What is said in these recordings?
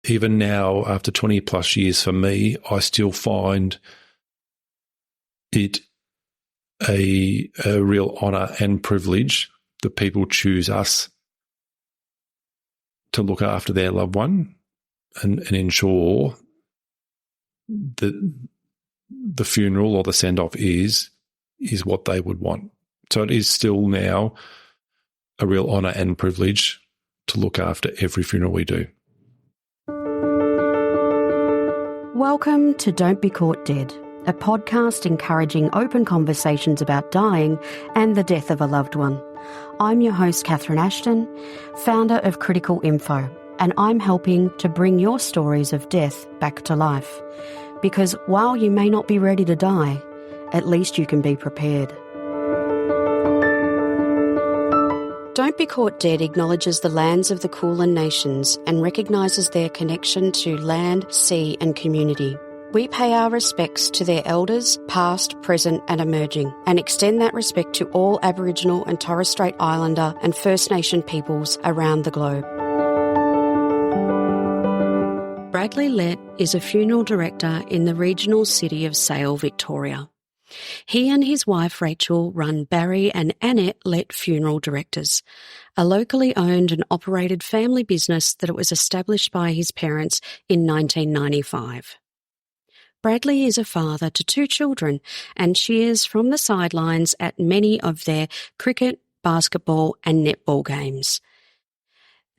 even now, after 20 plus years for me, I still find it a real honour and privilege that people choose us to look after their loved one and ensure that the funeral or the send-off is what they would want. So it is still now a real honour and privilege to look after every funeral we do. Welcome to Don't Be Caught Dead, a podcast encouraging open conversations about dying and the death of a loved one. I'm your host, Catherine Ashton, founder of Critical Info, and I'm helping to bring your stories of death back to life. Because while you may not be ready to die, at least you can be prepared. Don't Be Caught Dead acknowledges the lands of the Kulin Nations and recognises their connection to land, sea and community. We pay our respects to their elders, past, present and emerging, and extend that respect to all Aboriginal and Torres Strait Islander and First Nation peoples around the globe. Bradley Lett is a funeral director in the regional city of Sale, Victoria. He and his wife Rachel run Barry and Annette Lett Funeral Directors, a locally owned and operated family business that was established by his parents in 1995. Bradley is a father to 2 children and cheers from the sidelines at many of their cricket, basketball and netball games.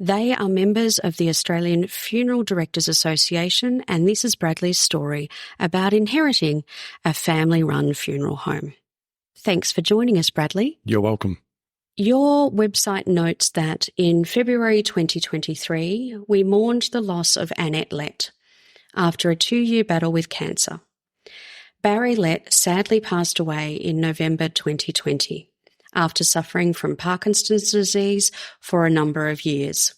They are members of the Australian Funeral Directors Association, and this is Bradley's story about inheriting a family-run funeral home. Thanks for joining us, Bradley. You're welcome. Your website notes that in February 2023, we mourned the loss of Annette Lett after a 2-year battle with cancer. Barry Lett sadly passed away in November 2020 after suffering from Parkinson's disease for a number of years.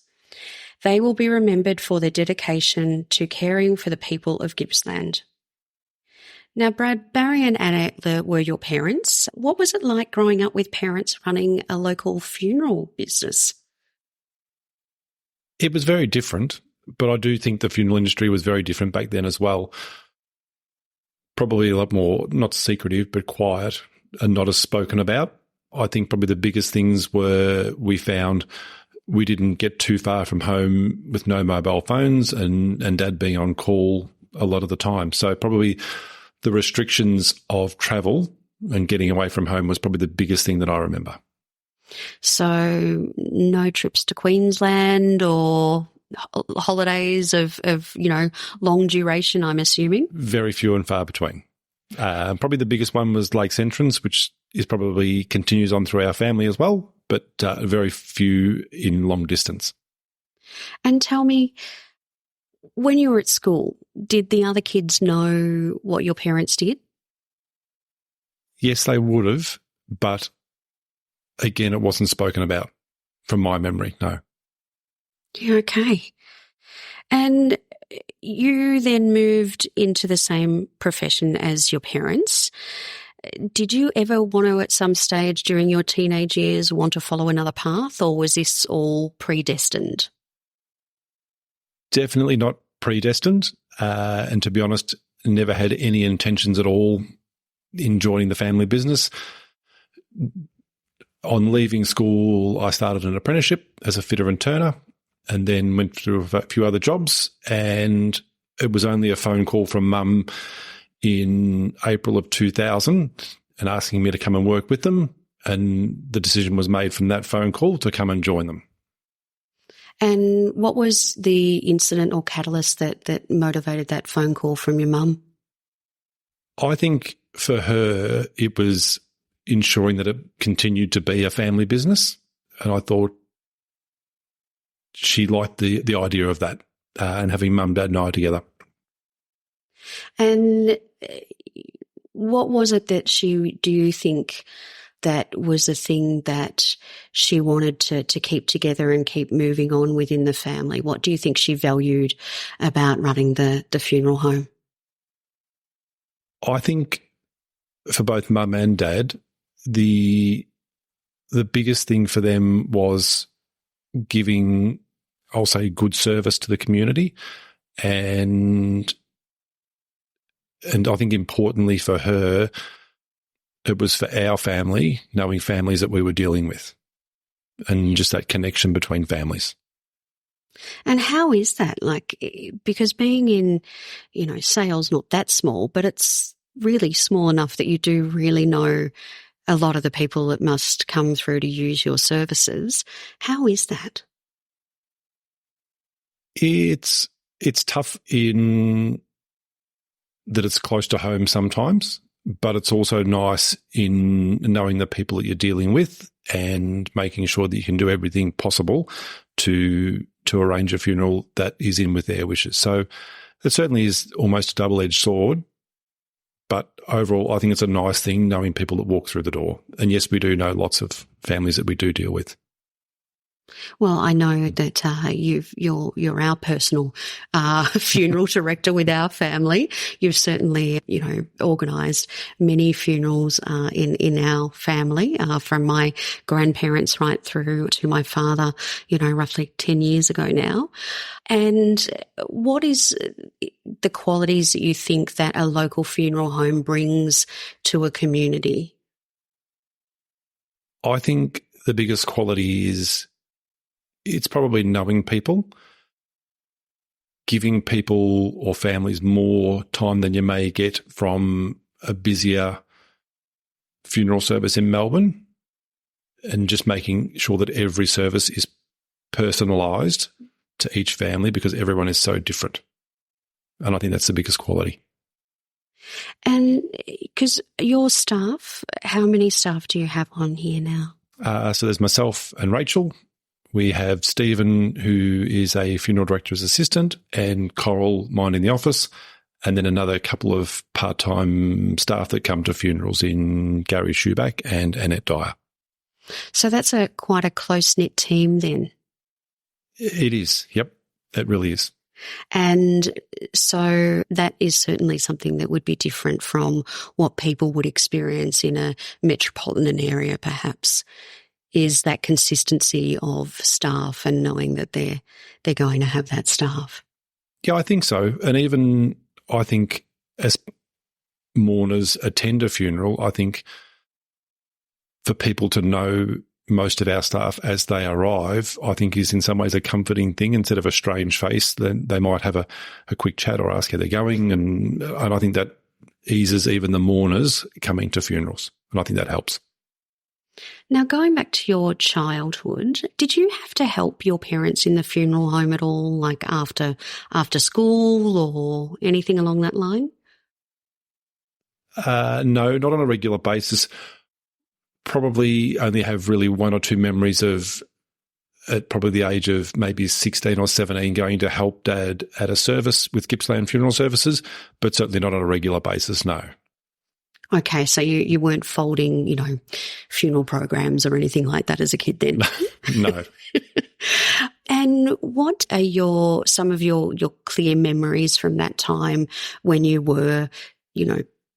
They will be remembered for their dedication to caring for the people of Gippsland. Now, Brad, Barry and Annette were your parents. What was it like growing up with parents running a local funeral business? It was very different, but I do think the funeral industry was very different back then as well. Probably a lot more, not secretive, but quiet and not as spoken about. I think probably the biggest things were we found we didn't get too far from home with no mobile phones and Dad being on call a lot of the time. So probably the restrictions of travel and getting away from home was probably the biggest thing that I remember. So no trips to Queensland or holidays of long duration, I'm assuming? Very few and far between. Probably the biggest one was Lakes Entrance, which is probably continues on through our family as well, but very few in long distance. And tell me, when you were at school, did the other kids know what your parents did? Yes, they would have, but again, it wasn't spoken about from my memory, no. Yeah, okay. And you then moved into the same profession as your parents. Did you ever want to, at some stage during your teenage years, want to follow another path, or was this all predestined? Definitely not predestined. And to be honest, never had any intentions at all in joining the family business. On leaving school, I started an apprenticeship as a fitter and turner and then went through a few other jobs. And it was only a phone call from Mum in April of 2000 and asking me to come and work with them. And the decision was made from that phone call to come and join them. And what was the incident or catalyst that motivated that phone call from your mum? I think for her, it was ensuring that it continued to be a family business. And I thought she liked the idea of that and having Mum, Dad and I together. And what was it that do you think that was the thing that she wanted to keep together and keep moving on within the family? What do you think she valued about running the funeral home? I think for both Mum and Dad, the biggest thing for them was giving, I'll say, good service to the community And I think importantly for her, it was for our family, knowing families that we were dealing with and just that connection between families. And how is that? Like, because being in, sales, not that small, but it's really small enough that you do really know a lot of the people that must come through to use your services. How is that? It's tough in that it's close to home sometimes, but it's also nice in knowing the people that you're dealing with and making sure that you can do everything possible to arrange a funeral that is in with their wishes. So it certainly is almost a double-edged sword, but overall I think it's a nice thing knowing people that walk through the door. And yes, we do know lots of families that we do deal with. Well, I know that you're our personal funeral director with our family. You've certainly, organised many funerals in our family, from my grandparents right through to my father, roughly 10 years ago now. And what is the qualities that you think that a local funeral home brings to a community? I think the biggest quality is it's probably knowing people, giving people or families more time than you may get from a busier funeral service in Melbourne, and just making sure that every service is personalised to each family because everyone is so different. And I think that's the biggest quality. And because your staff, how many staff do you have on here now? So there's myself and Rachel. We have Stephen, who is a funeral director's assistant, and Coral minding the office, and then another couple of part-time staff that come to funerals in Gary Schuback and Annette Dyer. So that's quite a close-knit team then? It is, yep, it really is. And so that is certainly something that would be different from what people would experience in a metropolitan area perhaps, is that consistency of staff and knowing that they're going to have that staff. Yeah, I think so. And even I think as mourners attend a funeral, I think for people to know most of our staff as they arrive, I think is in some ways a comforting thing. Instead of a strange face, then they might have a quick chat or ask how they're going. And I think that eases even the mourners coming to funerals. And I think that helps. Now, going back to your childhood, did you have to help your parents in the funeral home at all, like after school or anything along that line? No, not on a regular basis. Probably only have really one or two memories of, at probably the age of maybe 16 or 17, going to help Dad at a service with Gippsland Funeral Services, but certainly not on a regular basis, no. Okay, so you weren't folding, funeral programs or anything like that as a kid then? No. And what are some of your clear memories from that time when you were,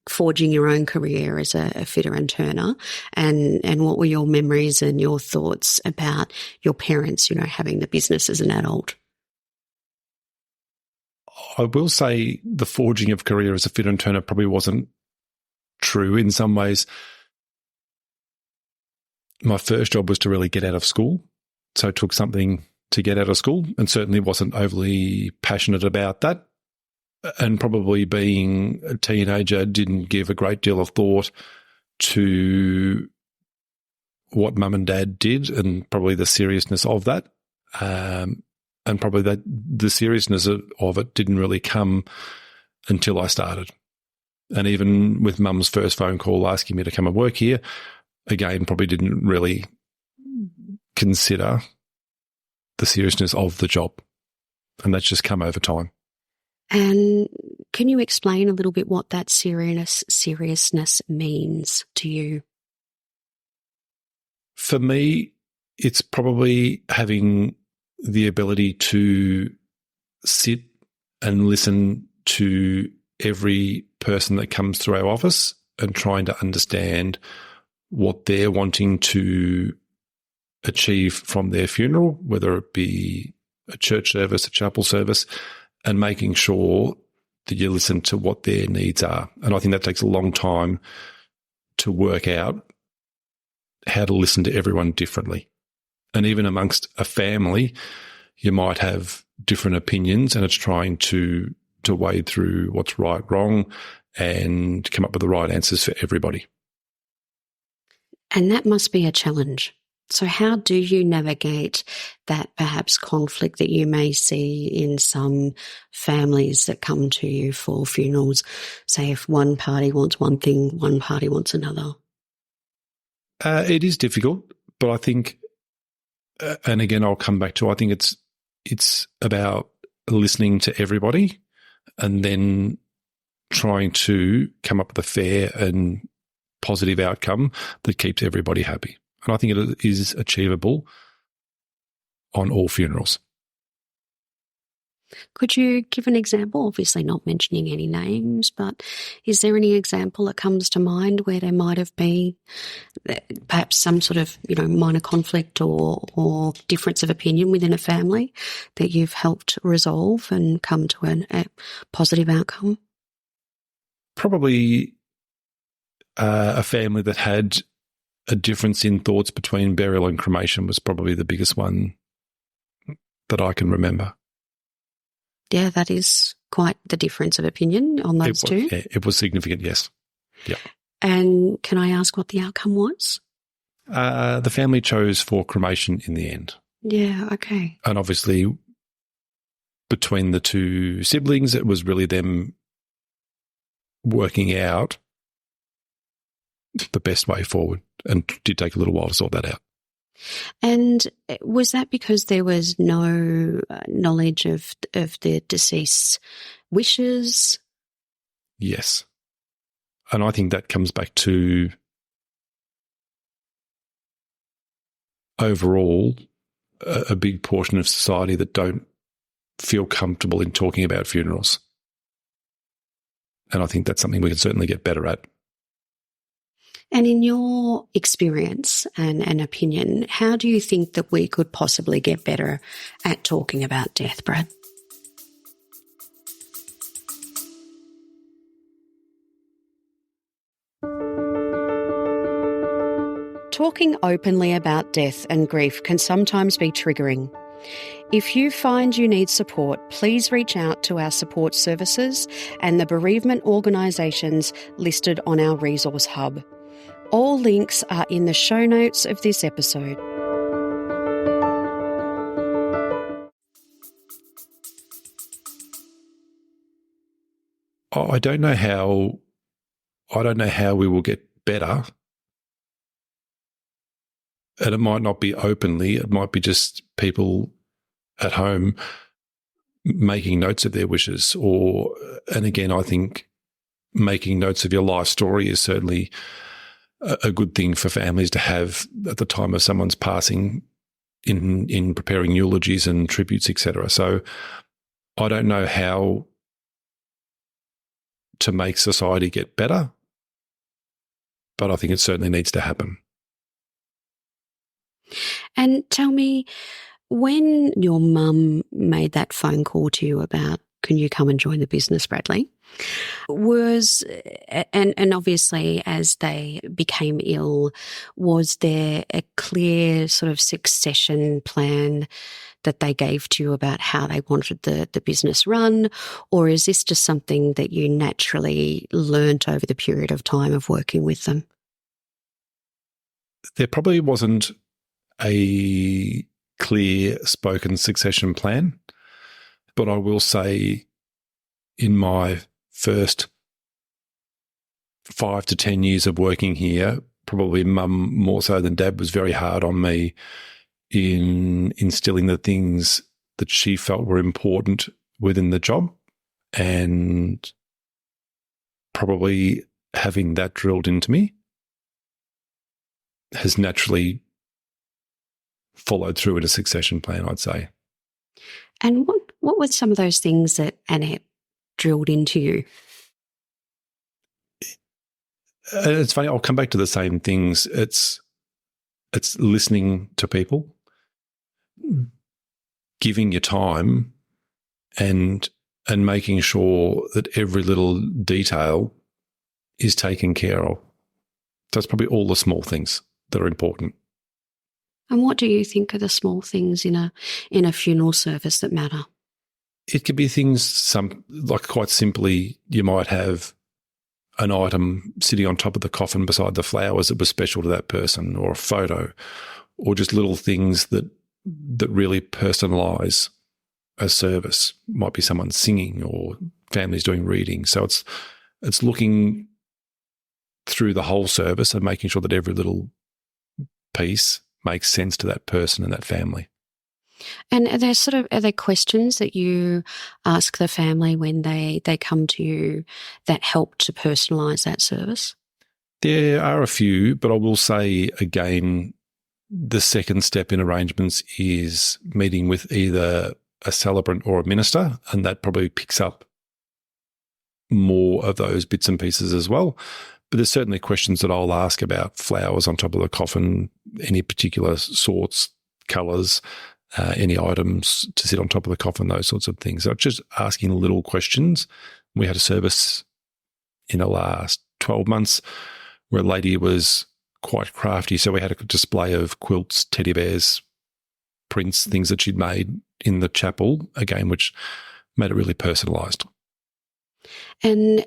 forging your own career as a fitter and turner? And what were your memories and your thoughts about your parents, having the business as an adult? I will say the forging of career as a fitter and turner probably wasn't true in some ways. My first job was to really get out of school. So I took something to get out of school and certainly wasn't overly passionate about that. And probably being a teenager didn't give a great deal of thought to what Mum and Dad did and probably the seriousness of that. And probably that the seriousness of it didn't really come until I started. And even with Mum's first phone call asking me to come and work here, again, probably didn't really consider the seriousness of the job. And that's just come over time. And can you explain a little bit what that seriousness means to you? For me, it's probably having the ability to sit and listen to every person that comes through our office and trying to understand what they're wanting to achieve from their funeral, whether it be a church service, a chapel service, and making sure that you listen to what their needs are. And I think that takes a long time to work out how to listen to everyone differently. And even amongst a family, you might have different opinions, and it's trying to wade through what's right, wrong, and come up with the right answers for everybody. And that must be a challenge. So how do you navigate that perhaps conflict that you may see in some families that come to you for funerals? Say if one party wants one thing, one party wants another. It is difficult, but I think, and again, I'll come back to, I think it's about listening to everybody and then trying to come up with a fair and positive outcome that keeps everybody happy. And I think it is achievable on all funerals. Could you give an example? Obviously not mentioning any names, but is there any example that comes to mind where there might have been perhaps some sort of, minor conflict or difference of opinion within a family that you've helped resolve and come to a positive outcome? Probably a family that had a difference in thoughts between burial and cremation was probably the biggest one that I can remember. Yeah, that is quite the difference of opinion on those two. Yeah, it was significant, yes. Yeah. And can I ask what the outcome was? The family chose for cremation in the end. Yeah, okay. And obviously, between the two siblings, it was really them working out the best way forward, and did take a little while to sort that out. And was that because there was no knowledge of the deceased's wishes? Yes. And I think that comes back to overall a big portion of society that don't feel comfortable in talking about funerals. And I think that's something we can certainly get better at. And in your experience and opinion, how do you think that we could possibly get better at talking about death, Brad? Talking openly about death and grief can sometimes be triggering. If you find you need support, please reach out to our support services and the bereavement organisations listed on our resource hub. All links are in the show notes of this episode. I don't know how we will get better. And it might not be openly, it might be just people at home making notes of their wishes, and again, I think making notes of your life story is certainly a good thing for families to have at the time of someone's passing in preparing eulogies and tributes, etc. So I don't know how to make society get better, but I think it certainly needs to happen. And tell me, when your mum made that phone call to you about, can you come and join the business, Bradley? And obviously as they became ill, was there a clear sort of succession plan that they gave to you about how they wanted the business run? Or is this just something that you naturally learnt over the period of time of working with them? There probably wasn't a clear spoken succession plan, but I will say in my first 5 to 10 years of working here, probably Mum more so than Dad was very hard on me in instilling the things that she felt were important within the job, and probably having that drilled into me has naturally followed through in a succession plan, I'd say. And what were some of those things that Annette drilled into you? It's funny, I'll come back to the same things. It's listening to people, giving your time, and and making sure that every little detail is taken care of. That's probably all the small things that are important. And what do you think are the small things in a funeral service that matter? It could be things like quite simply, you might have an item sitting on top of the coffin beside the flowers that was special to that person, or a photo, or just little things that really personalise a service. Might be someone singing or families doing reading. So it's looking through the whole service and making sure that every little piece makes sense to that person and that family. And are there questions that you ask the family when they come to you that help to personalise that service? There are a few, but I will say again, the second step in arrangements is meeting with either a celebrant or a minister, and that probably picks up more of those bits and pieces as well. But there's certainly questions that I'll ask about flowers on top of the coffin, any particular sorts, colours, any items to sit on top of the coffin, those sorts of things. So just asking little questions. We had a service in the last 12 months where a lady was quite crafty. So we had a display of quilts, teddy bears, prints, things that she'd made in the chapel, again, which made it really personalised. And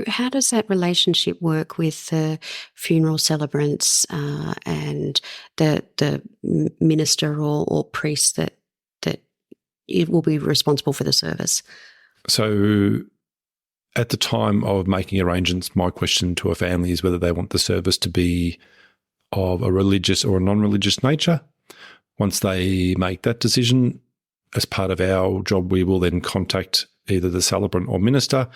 how does that relationship work with the funeral celebrants and the minister or priest that it will be responsible for the service? So at the time of making arrangements, my question to a family is whether they want the service to be of a religious or a non-religious nature. Once they make that decision, as part of our job, we will then contact either the celebrant or minister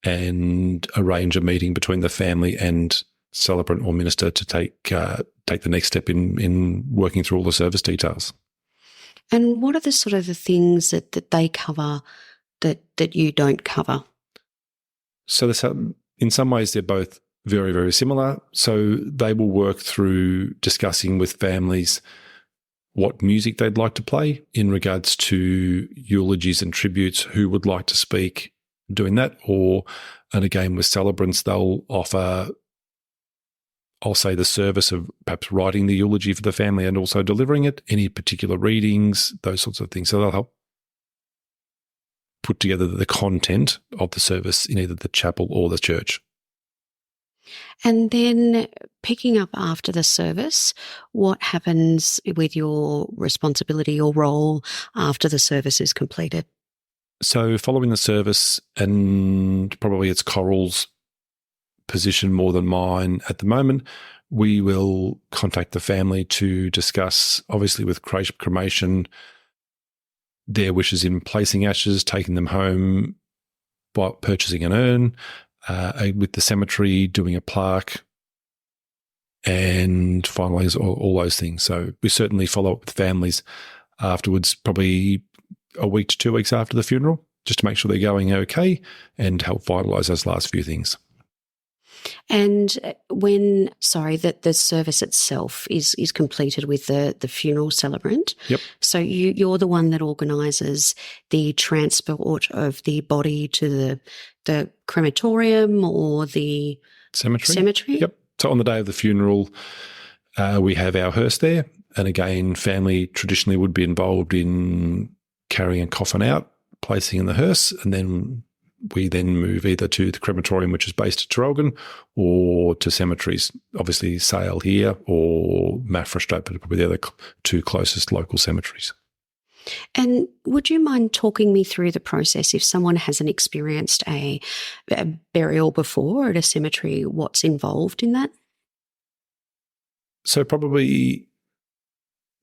and arrange a meeting between the family and celebrant or minister to take the next step in working through all the service details. And what are the sort of the things that they cover that you don't cover? So in some ways they're both very, very similar. So they will work through discussing with families what music they'd like to play in regards to eulogies and tributes, who would like to speak, doing that. And again, with celebrants, they'll offer, I'll say, the service of perhaps writing the eulogy for the family and also delivering it, any particular readings, those sorts of things. So they'll help put together the content of the service in either the chapel or the church. And then picking up after the service, what happens with your responsibility or role after the service is completed? So following the service, and probably it's Coral's position more than mine at the moment, we will contact the family to discuss, obviously with cremation, their wishes in placing ashes, taking them home, by purchasing an urn, with the cemetery, doing a plaque, and finalise all those things. So we certainly follow up with families afterwards, probably a week to 2 weeks after the funeral, just to make sure they're going okay and help finalise those last few things. And that the service itself is completed with the funeral celebrant. Yep. So you're the one that organises the transport of the body to the crematorium or the cemetery? Yep. So on the day of the funeral, we have our hearse there. And again, family traditionally would be involved in carrying a coffin out, placing in the hearse, and then we then move either to the crematorium, which is based at Traralgon, or to cemeteries, obviously Sale here or Maffra, but probably the other two closest local cemeteries. And would you mind talking me through the process if someone hasn't experienced a burial before at a cemetery, what's involved in that? So probably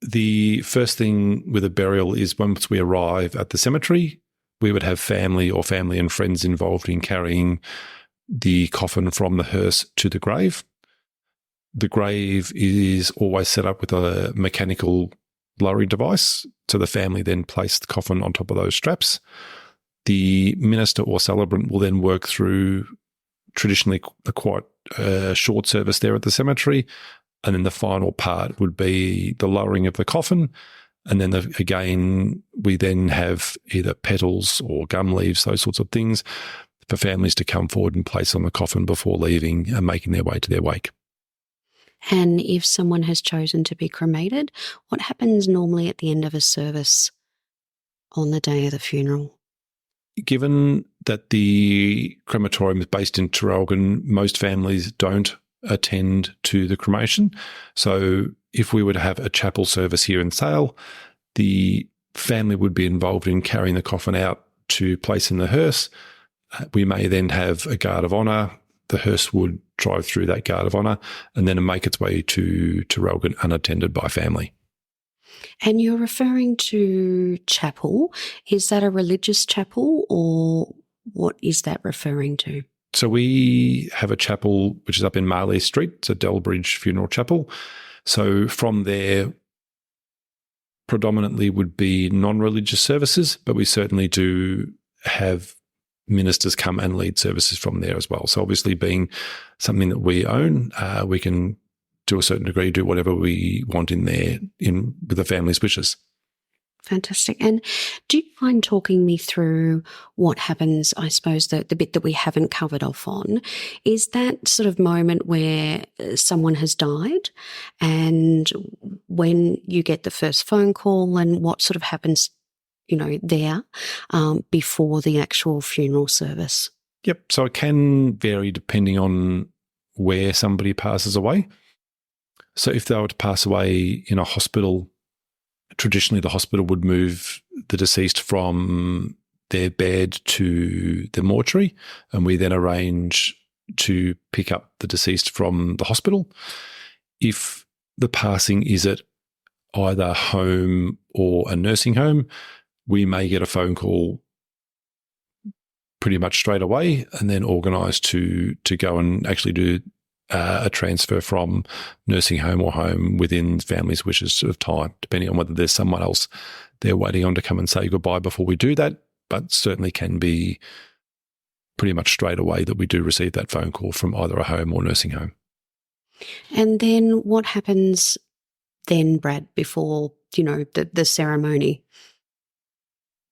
the first thing with a burial is once we arrive at the cemetery, we would have family and friends involved in carrying the coffin from the hearse to the grave. The grave is always set up with a mechanical lowering device, so the family then place the coffin on top of those straps. The minister or celebrant will then work through traditionally a quite short service there at the cemetery, and then the final part would be the lowering of the coffin, And then again, we then have either petals or gum leaves, those sorts of things, for families to come forward and place on the coffin before leaving and making their way to their wake. And if someone has chosen to be cremated, what happens normally at the end of a service on the day of the funeral? Given that the crematorium is based in Traralgon, most families don't attend to the cremation. So if we were to have a chapel service here in Sale, the family would be involved in carrying the coffin out to place in the hearse. We may then have a guard of honour. The hearse would drive through that guard of honour and then make its way to Traralgon unattended by family. And you're referring to chapel. Is that a religious chapel, or what is that referring to? So we have a chapel which is up in Marley Street. It's a Delbridge Funeral Chapel. So from there, predominantly would be non-religious services, but we certainly do have ministers come and lead services from there as well. So obviously being something that we own, we can to a certain degree do whatever we want in there with the family's wishes. Fantastic. And do you mind talking me through what happens, I suppose, the bit that we haven't covered off on, is that sort of moment where someone has died and when you get the first phone call and what sort of happens, there before the actual funeral service? Yep. So it can vary depending on where somebody passes away. So if they were to pass away in a hospital, traditionally the hospital would move the deceased from their bed to the mortuary, and we then arrange to pick up the deceased from the hospital. If the passing is at either home or a nursing home, we may get a phone call pretty much straight away and then organise to go and actually do a transfer from nursing home or home within family's wishes of time, depending on whether there's someone else they're waiting on to come and say goodbye before we do that. But certainly can be pretty much straight away that we do receive that phone call from either a home or nursing home. And then what happens then, Brad, before, the ceremony?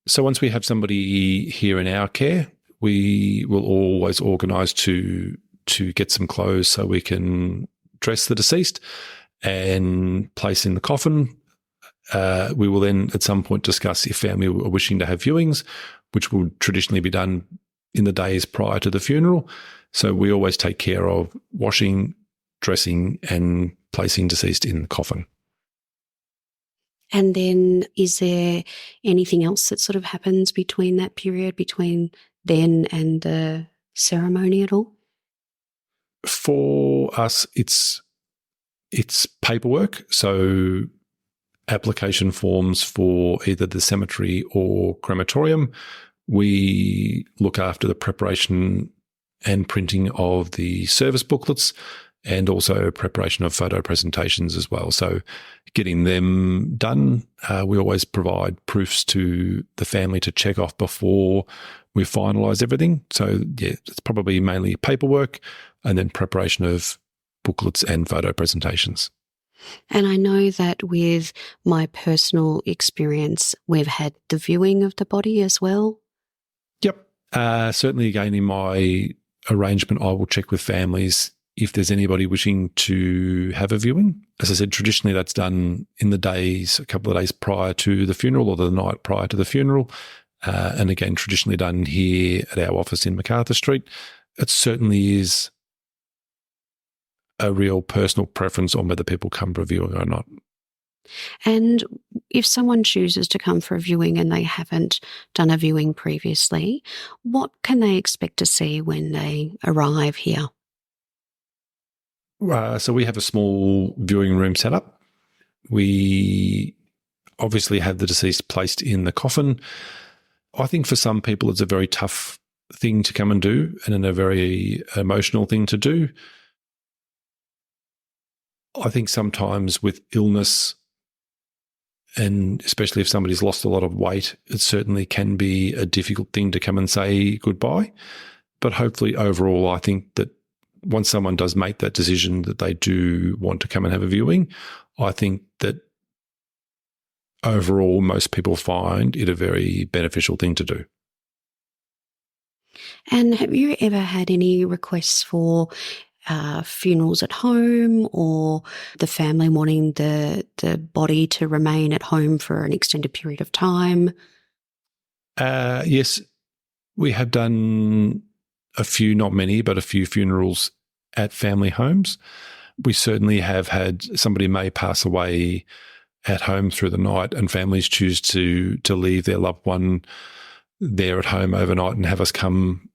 So once we have somebody here in our care, we will always organise to get some clothes so we can dress the deceased and place in the coffin. We will then at some point discuss if family are wishing to have viewings, which will traditionally be done in the days prior to the funeral. So we always take care of washing, dressing and placing deceased in the coffin. And then is there anything else that sort of happens between that period, between then and the ceremony at all? For us, it's paperwork. So application forms for either the cemetery or crematorium. We look after the preparation and printing of the service booklets and also preparation of photo presentations as well. So getting them done, we always provide proofs to the family to check off before we finalise everything. So, yeah, it's probably mainly paperwork and then preparation of booklets and photo presentations. And I know that with my personal experience, we've had the viewing of the body as well. Yep. Certainly, again, in my arrangement, I will check with families if there's anybody wishing to have a viewing. As I said, traditionally that's done in the days, a couple of days prior to the funeral or the night prior to the funeral. And again, traditionally done here at our office in MacArthur Street. It certainly is a real personal preference on whether people come for a viewing or not. And if someone chooses to come for a viewing and they haven't done a viewing previously, what can they expect to see when they arrive here? So we have a small viewing room set up. We obviously have the deceased placed in the coffin. I think for some people it's a very tough thing to come and do and a very emotional thing to do. I think sometimes with illness, and especially if somebody's lost a lot of weight, it certainly can be a difficult thing to come and say goodbye. But hopefully overall, I think that once someone does make that decision that they do want to come and have a viewing, I think that overall, most people find it a very beneficial thing to do. And have you ever had any requests for funerals at home, or the family wanting the body to remain at home for an extended period of time? Yes, we have done a few, not many, but a few funerals at family homes. We certainly have had somebody may pass away at home through the night, and families choose to leave their loved one there at home overnight and have us come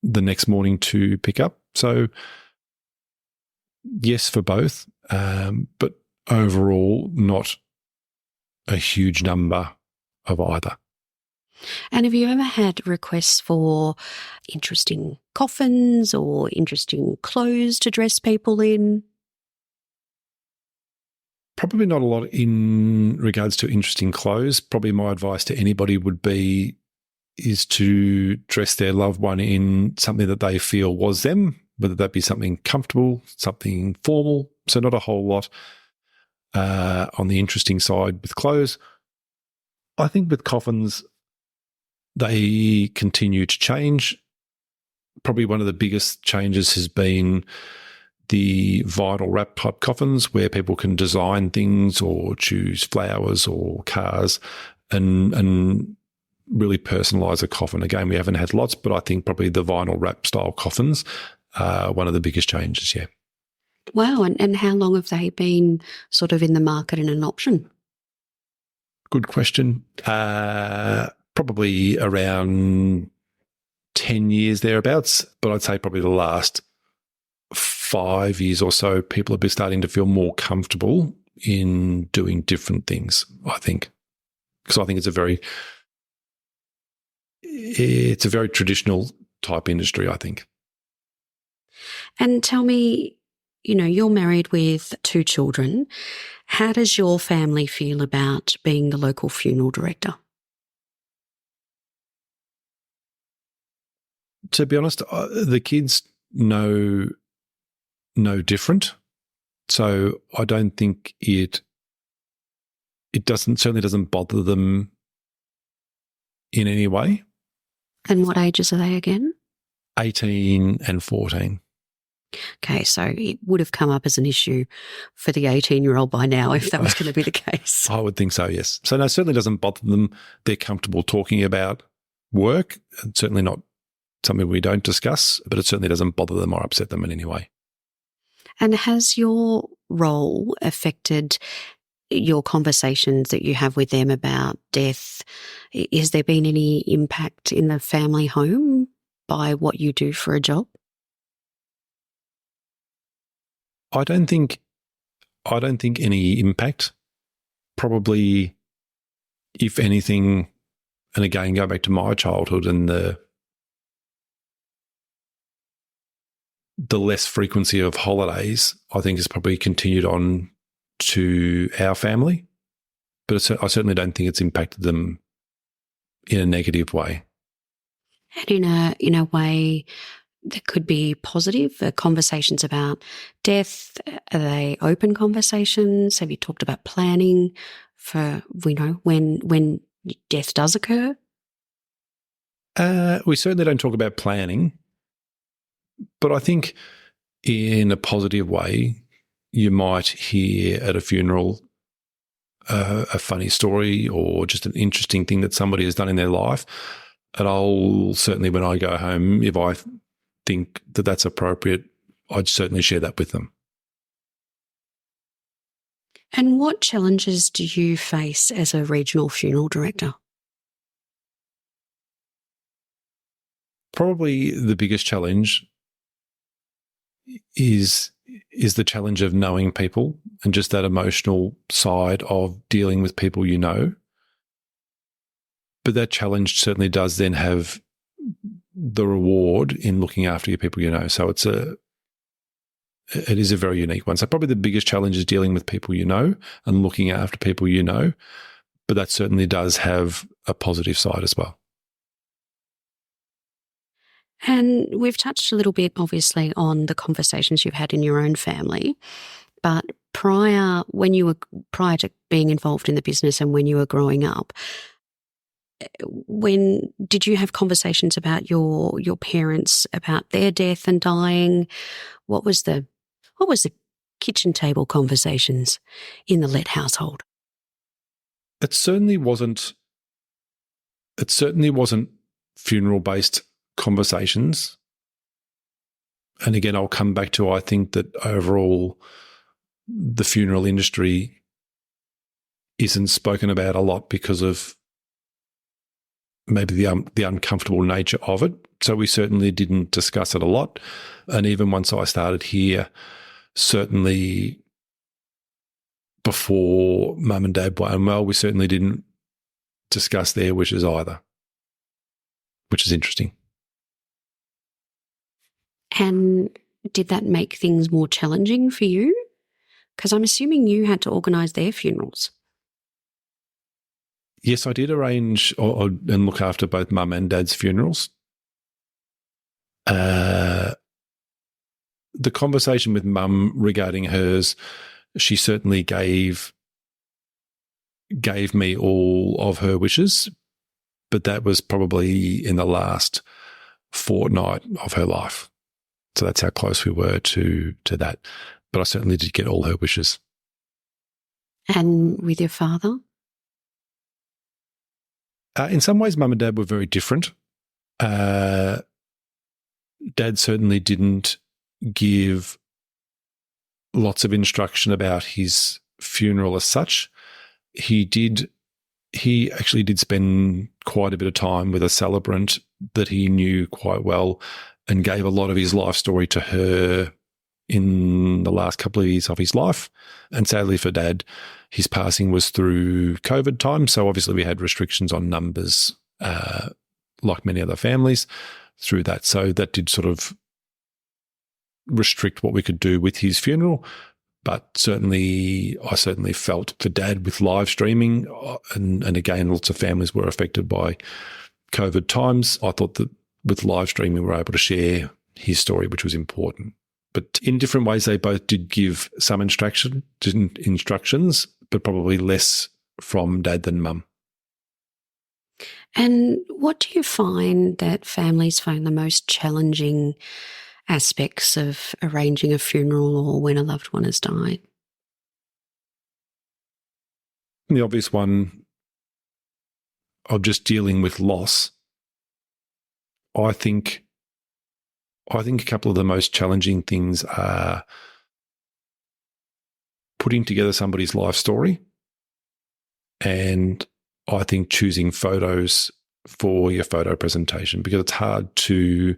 the next morning to pick up. So yes, for both, but overall not a huge number of either. And have you ever had requests for interesting coffins or interesting clothes to dress people in? Probably not a lot in regards to interesting clothes. Probably my advice to anybody would be is to dress their loved one in something that they feel was them, whether that be something comfortable, something formal. So not a whole lot on the interesting side with clothes. I think with coffins, they continue to change. Probably one of the biggest changes has been the vinyl wrap type coffins, where people can design things or choose flowers or cars and really personalise a coffin. Again, we haven't had lots, but I think probably the vinyl wrap style coffins are one of the biggest changes, yeah. Wow, and how long have they been sort of in the market and an option? Good question. Probably around 10 years thereabouts, but I'd say probably the last 5 years or so, people have been starting to feel more comfortable in doing different things, I think. Because I think it's a very traditional type industry, I think. And tell me, you're married with 2 children. How does your family feel about being the local funeral director? To be honest, the kids know no different. So I don't think it certainly doesn't bother them in any way. And what ages are they again? 18 and 14. Okay, so it would have come up as an issue for the 18-year-old by now if that was going to be the case. I would think so, yes. So no, it certainly doesn't bother them. They're comfortable talking about work. It's certainly not something we don't discuss, but it certainly doesn't bother them or upset them in any way. And has your role affected your conversations that you have with them about death? Has there been any impact in the family home by what you do for a job? I don't think any impact. Probably, if anything, and again, go back to my childhood and the less frequency of holidays, I think has probably continued on to our family. But I certainly don't think it's impacted them in a negative way. And in a way that could be positive, conversations about death, are they open conversations? Have you talked about planning for, when death does occur? We certainly don't talk about planning, but I think in a positive way, you might hear at a funeral a funny story or just an interesting thing that somebody has done in their life. And I'll certainly, when I go home, if I think that that's appropriate, I'd certainly share that with them. And what challenges do you face as a regional funeral director? Probably the biggest challenge is the challenge of knowing people and just that emotional side of dealing with people you know. But that challenge certainly does then have the reward in looking after your people you know. So it is a very unique one. So probably the biggest challenge is dealing with people you know and looking after people you know. But that certainly does have a positive side as well. And we've touched a little bit, obviously, on the conversations you've had in your own family, but prior to being involved in the business and when you were growing up, when did you have conversations about your parents, about their death and dying? What was the kitchen table conversations in the Lett household? It certainly wasn't funeral-based conversations. And again, I'll come back to, I think that overall the funeral industry isn't spoken about a lot because of maybe the uncomfortable nature of it. So we certainly didn't discuss it a lot. And even once I started here, certainly before Mum and Dad were unwell, we certainly didn't discuss their wishes either, which is interesting. And did that make things more challenging for you? Because I'm assuming you had to organise their funerals. Yes, I did arrange and look after both Mum and Dad's funerals. The conversation with Mum regarding hers, she certainly gave me all of her wishes, but that was probably in the last fortnight of her life. So that's how close we were to that. But I certainly did get all her wishes. And with your father? In some ways, Mum and Dad were very different. Dad certainly didn't give lots of instruction about his funeral as such. He actually did spend quite a bit of time with a celebrant that he knew quite well and gave a lot of his life story to her in the last couple of years of his life. And sadly for Dad, his passing was through COVID time. So obviously we had restrictions on numbers, like many other families through that. So that did sort of restrict what we could do with his funeral. But I certainly felt for Dad with live streaming, and again, lots of families were affected by COVID times. I thought that with live streaming, we were able to share his story, which was important. But in different ways, they both did give some instructions, but probably less from Dad than Mum. And what do you find that families find the most challenging aspects of arranging a funeral or when a loved one has died? The obvious one of just dealing with loss. I think a couple of the most challenging things are putting together somebody's life story, and I think choosing photos for your photo presentation, because it's hard to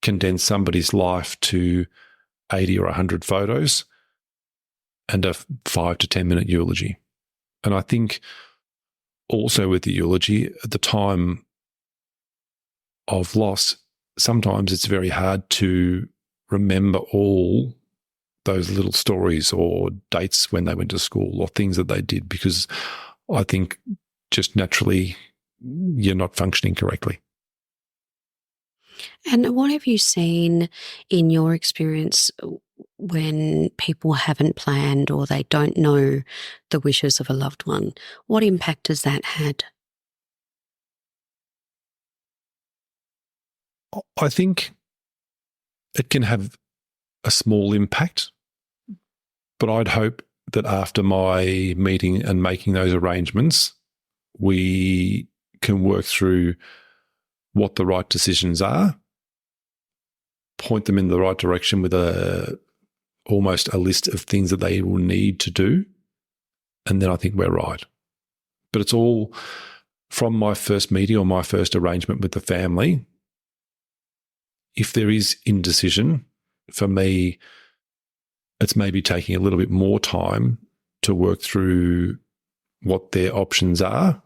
condense somebody's life to 80 or 100 photos and a 5 to 10 minute eulogy. And I think also with the eulogy, at the time of loss, sometimes it's very hard to remember all those little stories or dates when they went to school or things that they did, because I think just naturally you're not functioning correctly. And what have you seen in your experience when people haven't planned or they don't know the wishes of a loved one? What impact has that had? I think it can have a small impact, but I'd hope that after my meeting and making those arrangements, we can work through what the right decisions are, point them in the right direction with almost a list of things that they will need to do, and then I think we're right. But it's all from my first meeting or my first arrangement with the family. If there is indecision, for me, it's maybe taking a little bit more time to work through what their options are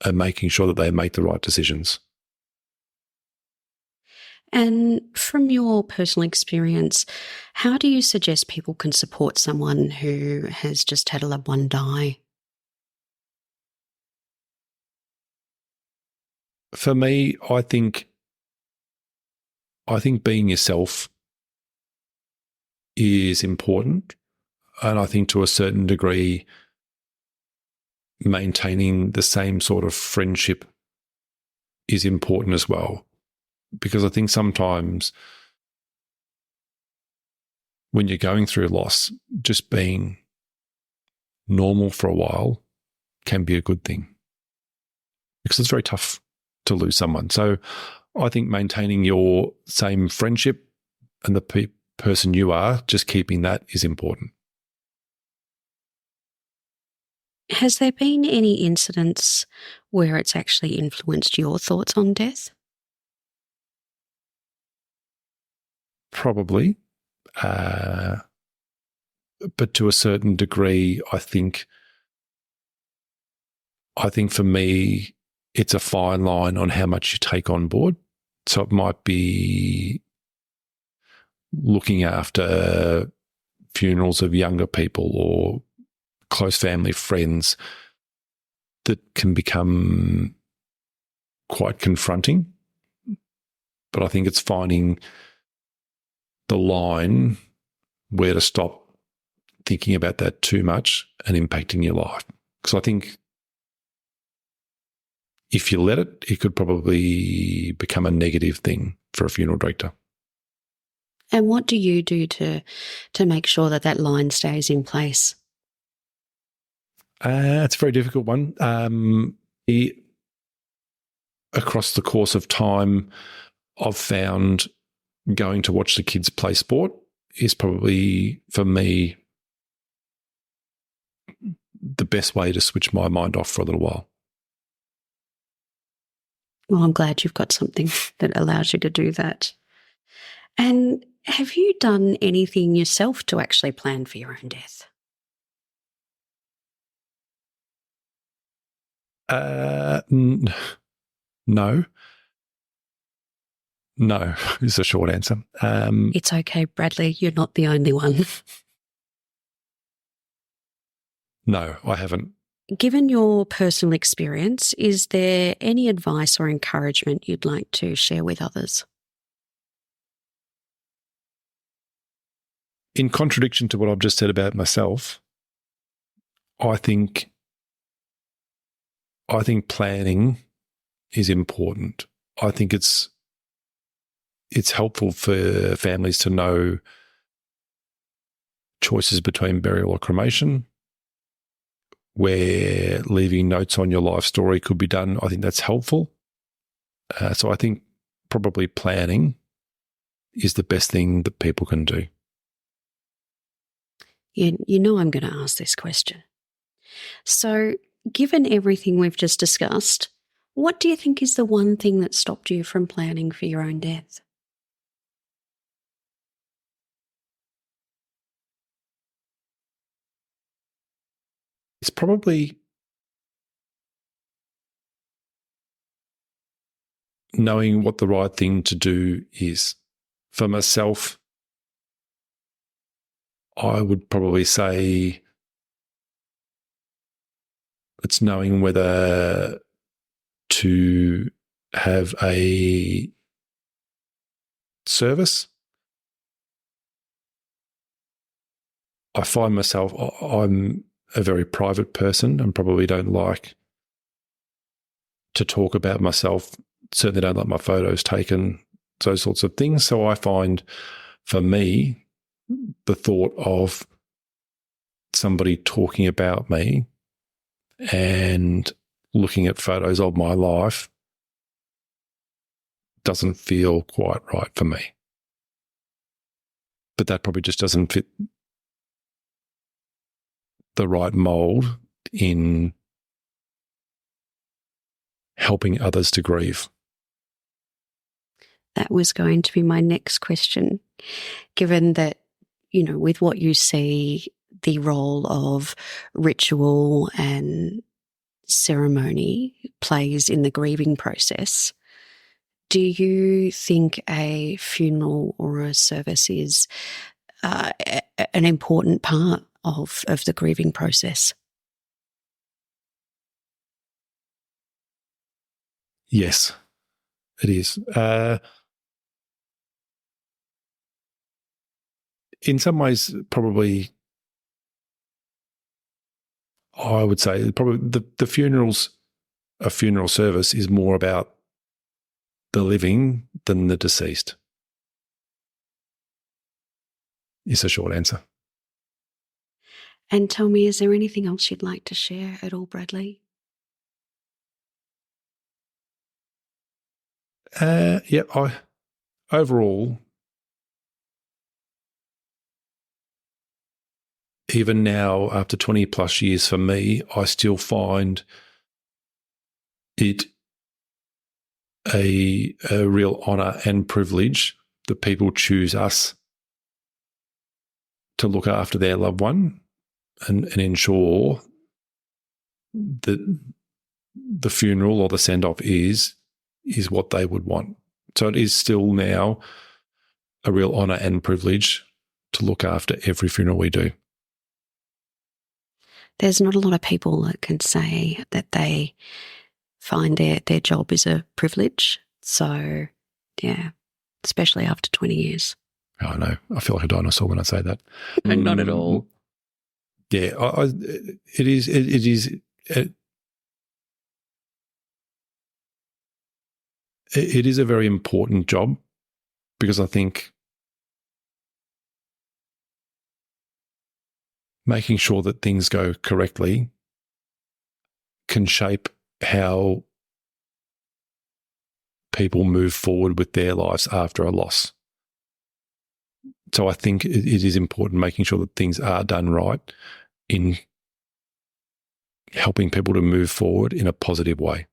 and making sure that they make the right decisions. And from your personal experience, how do you suggest people can support someone who has just had a loved one die? For me, I think being yourself is important. And I think to a certain degree, maintaining the same sort of friendship is important as well. Because I think sometimes when you're going through loss, just being normal for a while can be a good thing, because it's very tough to lose someone. So I think maintaining your same friendship and the person you are, just keeping that is important. Has there been any incidents where it's actually influenced your thoughts on death? Probably. But to a certain degree, I think for me, it's a fine line on how much you take on board. So it might be looking after funerals of younger people or close family friends that can become quite confronting. But I think it's finding the line where to stop thinking about that too much and impacting your life. Because I think if you let it, it could probably become a negative thing for a funeral director. And what do you do to make sure that that line stays in place? It's a very difficult one. Across the course of time, I've found going to watch the kids play sport is probably, for me, the best way to switch my mind off for a little while. Well, I'm glad you've got something that allows you to do that. And have you done anything yourself to actually plan for your own death? No. No is the short answer. It's okay, Bradley. You're not the only one. No, I haven't. Given your personal experience, is there any advice or encouragement you'd like to share with others? In contradiction to what I've just said about myself, I think planning is important. I think it's helpful for families to know choices between burial or cremation, where leaving notes on your life story could be done. I think that's helpful. So I think probably planning is the best thing that people can do. You know I'm going to ask this question. So, given everything we've just discussed, what do you think is the one thing that stopped you from planning for your own death? It's probably knowing what the right thing to do is. For myself, I would probably say it's knowing whether to have a service. I find myself, I'm a very private person and probably don't like to talk about myself. Certainly don't like my photos taken, those sorts of things. So I find, for me, the thought of somebody talking about me and looking at photos of my life doesn't feel quite right for me. But that probably just doesn't fit the right mold in helping others to grieve. That was going to be my next question. Given that, with what you see, the role of ritual and ceremony plays in the grieving process, do you think a funeral or a service is an important part of the grieving process? Yes, it is. In some ways, probably I would say probably the funerals, a funeral service is more about the living than the deceased. Is a short answer. And tell me, is there anything else you'd like to share at all, Bradley? Overall, even now, after 20 plus years for me, I still find it a real honour and privilege that people choose us to look after their loved one and ensure that the funeral or the send-off is what they would want. So it is still now a real honour and privilege to look after every funeral we do. There's not a lot of people that can say that they find their job is a privilege. So, yeah, especially after 20 years. Oh, I know. I feel like a dinosaur when I say that. Not at all. Yeah, it is. It is a very important job because I think making sure that things go correctly can shape how people move forward with their lives after a loss. So I think it is important making sure that things are done right in helping people to move forward in a positive way.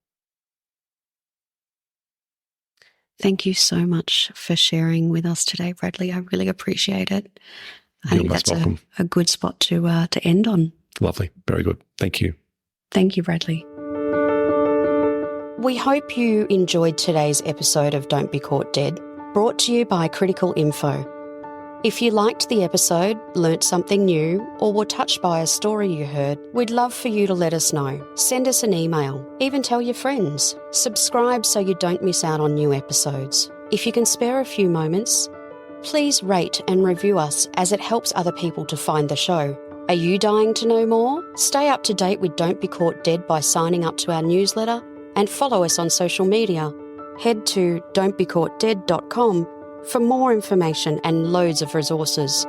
Thank you so much for sharing with us today, Bradley. I really appreciate it. I think that's a good spot to end on. Lovely. Very good. Thank you. Thank you, Bradley. We hope you enjoyed today's episode of Don't Be Caught Dead, brought to you by Critical Info. If you liked the episode, learnt something new, or were touched by a story you heard, we'd love for you to let us know. Send us an email, even tell your friends. Subscribe so you don't miss out on new episodes. If you can spare a few moments, please rate and review us as it helps other people to find the show. Are you dying to know more? Stay up to date with Don't Be Caught Dead by signing up to our newsletter and follow us on social media. Head to don'tbecaught.dead.com for more information and loads of resources.